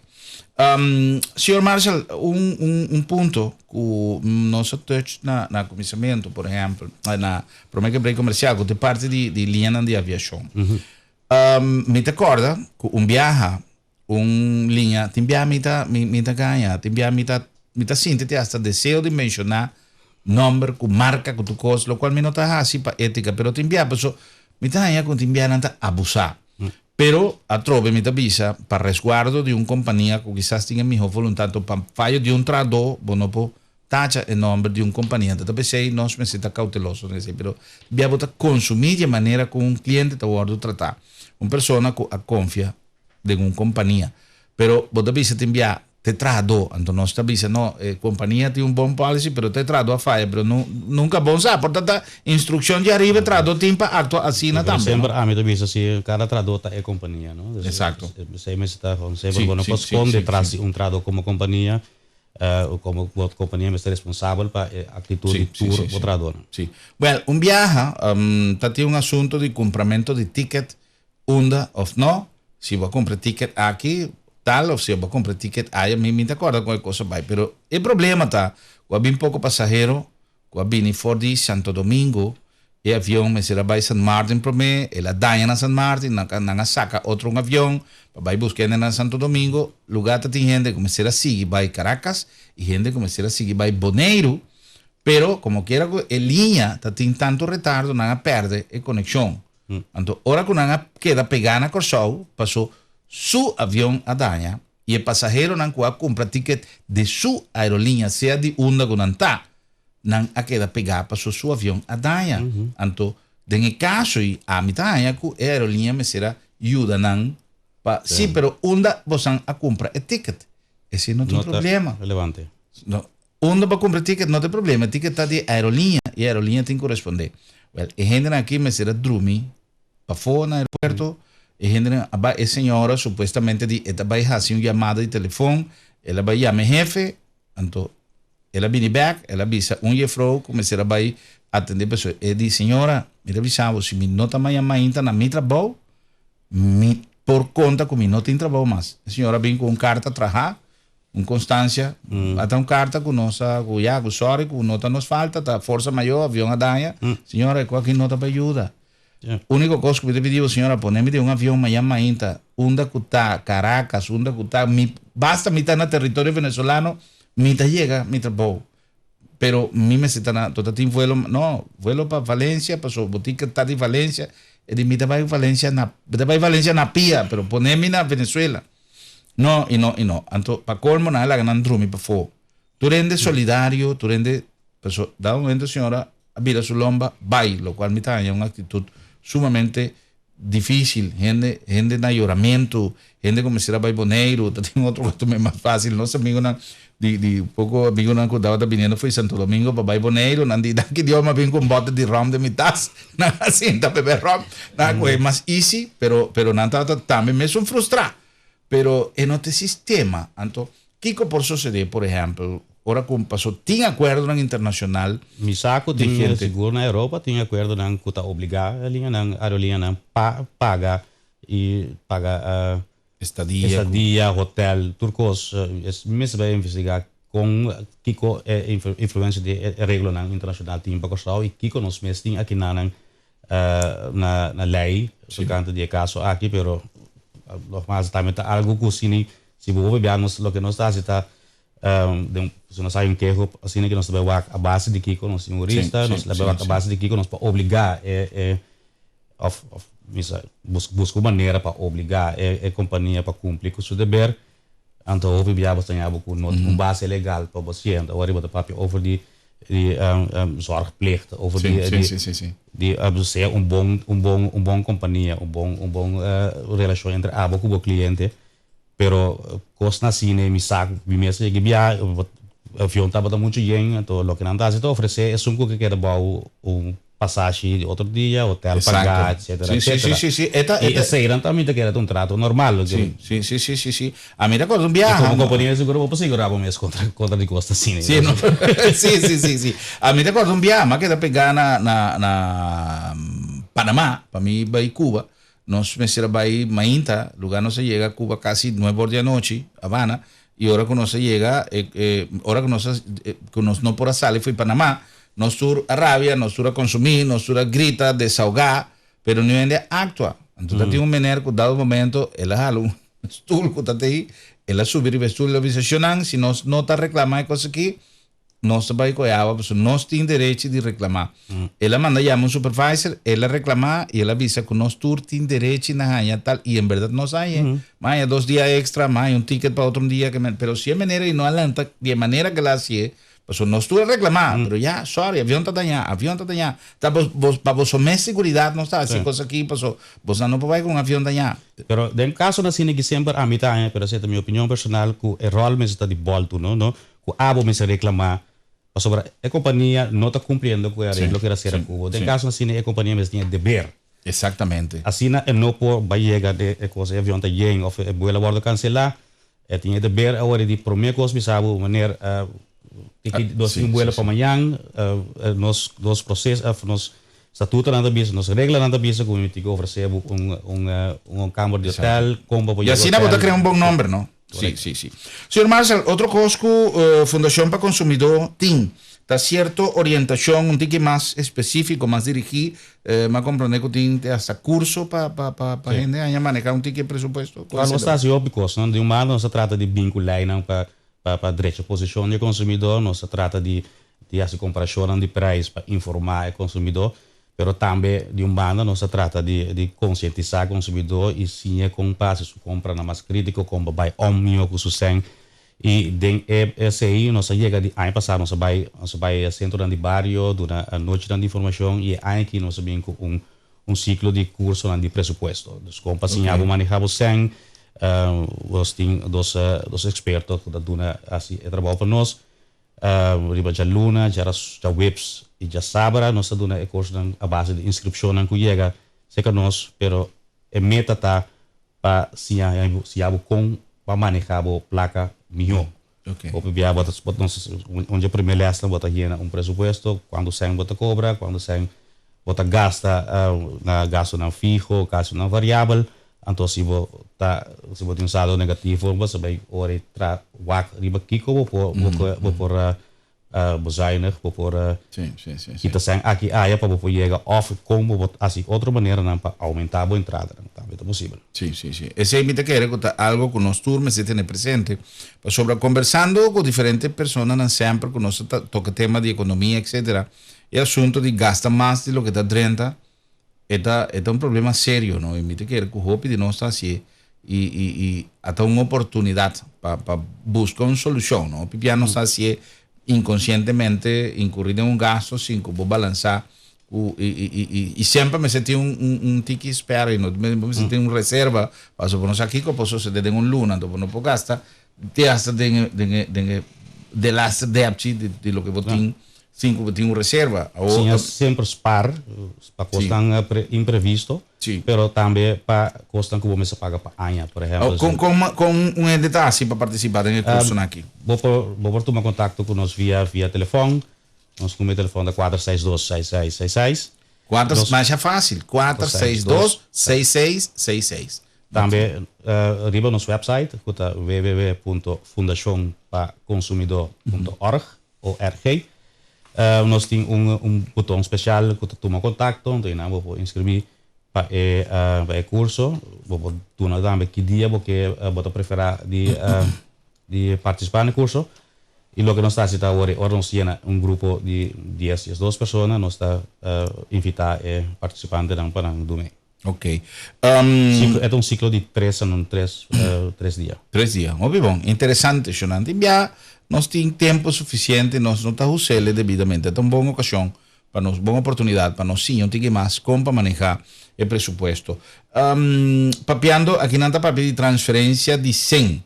Signor Marshall, un punto che non si touch na commissariamento, per esempio, na promessa break commerciale, che parte di linea di aviazione. Mi ricorda che un viaggio linha ti mita ganha, ti mita sinteti hasta deseo de mencionar nombre com marca com tu coisa, lo cual me nota assim para ética, pero ti so mita ganha com ti nanta abusar. Pero a trove mita bisa para resguardo de uma companhia que quizás tenha mejor voluntad para fallo de um tradutor, bueno po taxa en nombre de una compañía. Entonces, nos necesita cauteloso, pero debemos consumir de manera que un cliente te va a tratar. Una persona que confía en una compañía. Pero vos te envía, te trado, entonces nos te no, compañía tiene un buen policy, pero te trado a falla, pero nunca vos sabes, por tanto, instrucción de arriba, trado, timpa, actua así, también. Siempre a mí te dice, si cada trado es compañía, ¿no? Exacto. Se me está siempre, bueno, pues con detrás un trado como compañía, como compañía me está responsable para actitud de tour o trado. Sí. Bueno, un viaje, tiene un asunto de compramento de ticket, onda o no, si voy a comprar ticket aquí, tal, o si voy a comprar ticket allá, me acuerdo con cosa vai. Pero el problema está, cuando hay poco pasajero, cuando viene for de Santo Domingo, el avión me será vai San Martín para mí, el daña a San Martín, nanga saca otro un avión, para buscar en Santo Domingo, lugar que tiene gente que me será seguir vai Caracas, y gente que me será seguir vai Bonaire, pero como quiera, el línea tiene tanto retardo, nada pierde la conexión. Entonces, ahora que nada queda pegada a Corsau, pasó su avión a daña y el pasajero no puede comprar ticket de su aerolínea, sea de onda que no está, no queda pegada para su avión a daña. Entonces, en el caso y a mitad de la aerolínea me será ayuda sí, pero onda vos a comprar el ticket. Ese no es un problema. Relevante. No, onda para comprar ticket no hay problema. El ticket está de aerolínea y la aerolínea tiene que responder. Well, el gente aquí me será drumi para fuera del aeropuerto. El gente, esa señora supuestamente va a hacer una llamada de teléfono. Ella va a llamar jefe. Entonces, ella viene back. Ella avisa un jefro que me será va a atender personas. Ella dice, señora, mira avisado, si mi nota me llama na mi trabajo, por conta que mi nota en trabajo más. La señora viene con una carta a trabajar. Una constancia, hasta una carta que nos sorry, que nota nos falta, ta fuerza mayor, avión a daña. Señora, aquí nota para ayuda. Único cosa que te pido, señora, poneme de un avión Miami Inta, unda cuta, Caracas, unda cuta, basta mitad en el territorio venezolano, mitad llega, mitad trabajo. Pero mi me está total vuelo para Valencia, para su botica está de Valencia, y de mitad va a Valencia na pía, pero poneme na Venezuela. No. Entonces, para colmo, nada la ganan drumi para fuego. Tú eres solidario, tú eres, pues, da un momento, señora, vira su lomba, bye, lo cual me trae una actitud sumamente difícil. Gente na lloramiento, gente como si era Bonaire, tengo otro que es más fácil, no sé, amigo, poco amigo, no acordaba de viniendo, fue Santo Domingo para Bonaire, nandi, que Dios me vino con bote de rum de mi taza, nada, sienta beber rum, nada, es más easy, pero nada, también me son frustrado. Pero en otro sistema, entonces, Kiko por suceder, por ejemplo, ahora como pasó, tiene acuerdo en internacional. Mi saco tiene seguro en Europa, tiene acuerdo en que está obligado, en aerolínea paga estadía, hotel, turcos, me se va a investigar con Kiko influencia de regla internacional tiene para costar y Kiko nos tiene aquí na lei, se canta de caso aquí, pero nogmaals, también algo que si vos veamos lo que nos está se nos hay un quejo así que nos va a base de Kiko nos humorista nos va a base de Kiko nos para obligar busca maneira para obligar a companhia para cumprir com seu dever então houve viagens com base legal para você agora eu vou falar over die zorgplicht over die você bom companhia bom relação entre abo com o cliente pero costa assim né me saco me se que via avião estava muito bem então o que não dá se te oferecer é um que quer passagem de outro dia hotel pagar etc sí. Ese eran también te queda un trato normal sí. A mí recuerdo un viaje como compañía de seguro vos asegurar mes contra de costa sí sí a mí recuerdo un viaje más que te pegana na Panamá para mí va a Cuba nos me será va a Mainta lugar no se llega a Cuba casi 9 horas de noche Habana y ahora que no se llega ahora que nos no por sale fue Panamá nos tur a rabia, nos tur a consumir, nos tur a grita, desahogar, pero no vende actua. Entonces tiene un menor que dado momento, él jala un estudio que está ahí, él subir y vestir la organización, si no está reclamando cosas aquí, no se va a ir con agua, pues no tiene derecho de reclamar. Él manda llamar a un supervisor, él reclama y él avisa que no tiene derecho y tal, y en verdad no sabe. Más 2 días extra, más un ticket para otro día, pero si es manera y no adelanta, de manera que la hace, Pues no estuve reclamando, pero ya, sorry, avión está dañado. Para vos más seguridad no está haciendo cosas aquí, pues vos no podés con un avión dañado. Pero en caso na sine que sempre a mim tá, pero essa é a minha opinião personal, que o rol mesmo está de volta, não? Que abo me se reclamar, sobre a companhia não está cumprindo com a regra que era ser a Cuba. En caso na sine a companhia mesmo tinha dever. Exactamente. Assim não por vai de coisa avião tá lleno, ou o vuelo a bordo cancelar, tinha dever agora de prometer coisa, sabe, maneira dos vuelo para amanhã, nos processos, nos estatuto na bisa, nos regla na bisa, como eu te oferecer câmara de hotel, como y así vos crear un buen nombre, ¿no? Sí. Señor Marcel, otro cosco, Fundación para Consumidor, TIN, está cierto orientación, un tique más específico, más dirigido, más comprender que tiene hasta curso para gente a manejar un tique presupuesto. Claro, está así óbvio, ¿no? De un lado no se trata de vincular para derecho de posición del consumidor, no se trata de hacer comparación de precios para informar al consumidor, pero também de banda não se trata de conscientizar o consumidor e sim com passe su compra na mais crítico como vai omnio com su sen e esse aí nós chega de ano passado nós vai centro de barrio durante a noite de informação e aqui nós vem com ciclo de curso de pressuposto dos compas sim abo manejar o sen os tem dos expertos que dão assim trabalho para nós riba já luna já webs e já sabra nós está dando curso a base de inscrição não chega seca nós pero a meta tá para se abo com para manejar a placa melhor ou para botar onde a primeira lista bota hiena presupuesto quando sai bota cobra quando sai bota gasta na gasto não fijo gasto não variável então se você tem um saldo negativo você vai ora tra wak riba kiko vou por bezuinig, voor kita zijn aqui para poder of como assim outra maneira não para aumentar a entrada também é possível. Sí. Ese invita que era algo que nos turma se tiene presente. Sobre conversando con diferentes personas siempre que nos toca tema de economía, etcétera. El asunto de gasta más de lo que está renta es un problema serio, ¿no? Invita que era que hopi de no está así y hasta una oportunidad para buscar una solución, ¿no? Pipiano está así inconscientemente incurrir en un gasto sin como balanzar y siempre me sentí un tiki espera y no me sentí un reserva para suponer aquí que posso se den un luna entonces no puedo gastar te hasta de las de lo que votin sin que tengo reserva sim, sempre spar para costar imprevisto pero também para costar que você paga para año por exemplo com um detalhe assim para participar no curso aqui vou tomar contato conosco via telefone nós com o telefone da 462-6666 mas é fácil 462-6666 também arriba nosso website que é www.fundacionpaconsumidor.org nós temos botão especial que toma contato então vou inscrever para o curso vou tomar também que dia porque vou preferir de participar no curso e lo que nós está agora nós temos grupo de 10 2 pessoas nós está invitar participantes para o domingo. Ok. É ciclo de 3 dias. 3 dias. Muito bom. Interessante, Jonante. Já nós temos tempo suficiente, nós não estamos usando devidamente. É uma boa ocasião, para nós, boa oportunidade para nós, sim, não tem mais como para manejar o presupuesto. Papeando, aqui não está papel de transferência de 100.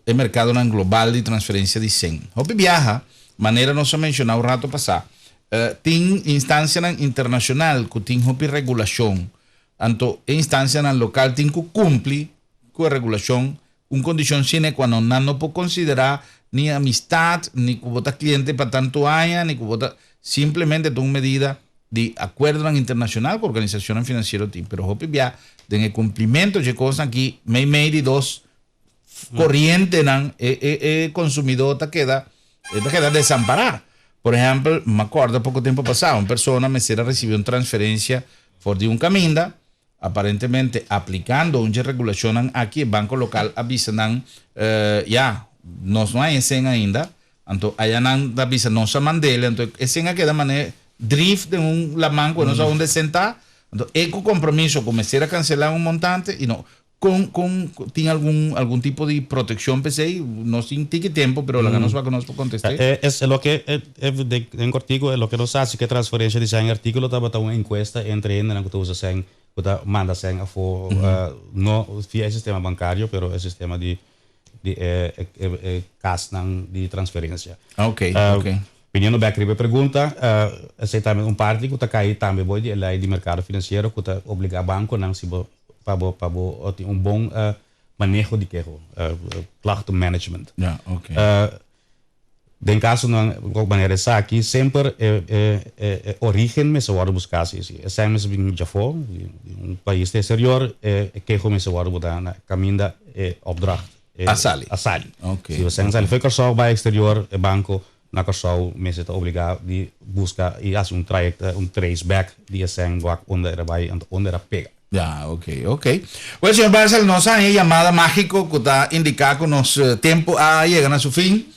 O mercado global de transferência de 100. Hope viaja, maneira nós mencionar o rato passado. Tem instância internacional que tem regulação. Então, instância local tem que cumprir com a regulação. Uma condição sine qua non não pode considerar nem amistade, nem que botar cliente para tanto anos, nem que botar simplesmente uma medida de acordo internacional com a organização financeira tem. Pero hope viaja, tem o cumprimento de coisas que meio de dos corriente consumidor te queda desamparado. Por ejemplo, me acuerdo poco tiempo pasado, una persona mesera recibió una transferencia por de un caminda, aparentemente aplicando una regulación aquí, el banco local avisan ya, no hay esen ainda, entonces allá no avisa, no se mandele, entonces esen queda manera drift de un la manco, no sabe dónde sentar, entonces eco compromiso, comenzar a cancelar un montante y no, ¿Tiene algún tipo de protección PC? No sin tiempo, pero la nos va a conocer contestar. Es lo que en cortico, lo que nos hace que transferencia de ese artículo estaba una encuesta entre en que usa sen, que manda sen a no via el sistema bancario, pero el sistema de casnan de transferencia. Okay. Viniendo back a pergunta, esse também parte que está cair também voy de lei de mercado financeiro que está obriga banco não se para bom manejo de queijo, klachten management. Ja, okay. Den caso não maneira essa aqui sempre origem me se vai buscar se essa é mesmo já foi país exterior queijo me se vai botar na caminho opdracht. Asali. Okay. Se você não foi só para exterior banco na Corsau mensen te obligar die busca y hace un trajecto, un traceback die zijn wat onder a pega. Ya, ok. Bueno, señor Barcel, nos ha llamada mágico que está indicado que nos tiempo a llegar a su fin,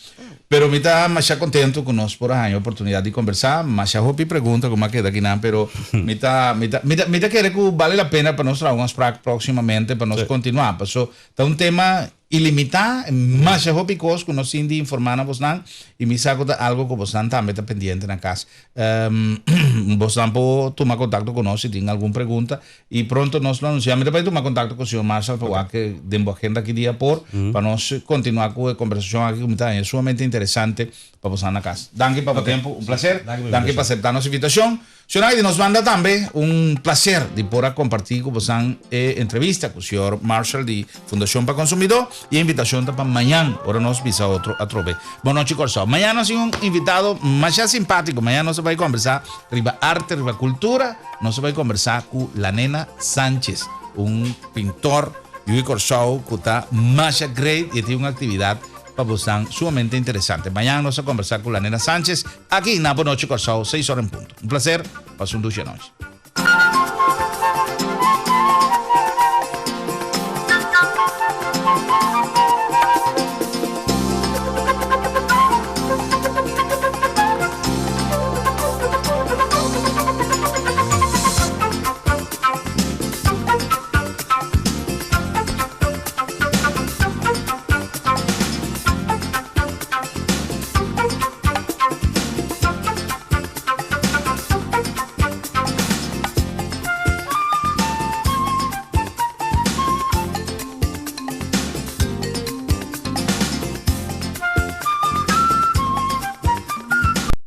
pero me está más contento con nos por la oportunidad de conversar, más hopi pregunta como queda aquí nada, pero me está quiere que vale la pena para nosotros algunas próximamente para nos continuar, pues está un tema ilimitado, más hopi cosas que nos indi informar a vos y me saco algo que vos también está pendiente en la casa. Vos puede tomar contacto con nosotros si tienen alguna pregunta y pronto nos lo anunciamos. Después tomar contacto con el señor Marshall para que den agenda aquí día para nos continuar con la conversación aquí que es sumamente interesante para vos en la casa. Danke por el tiempo, un placer. Danke por aceptar nuestra invitación. Señor Aide, nos manda también un placer de poder compartir con vos entrevista con el señor Marshall de Fundación para Consumidor y invitación para mañana. Ahora nos visa otro a trove. Buenas noches, Corsau. Mañana hay un invitado más simpático. Mañana nos va a conversar riba arte, riba cultura. Nos va a conversar con la nena Sánchez, un pintor de Corsau que está más great y tiene una actividad para vos sumamente interesante. Mañana nos va a conversar con la nena Sánchez aquí en Buenas noches, Corsau, 6 horas en punto. Un placer. Paso un dulce noche.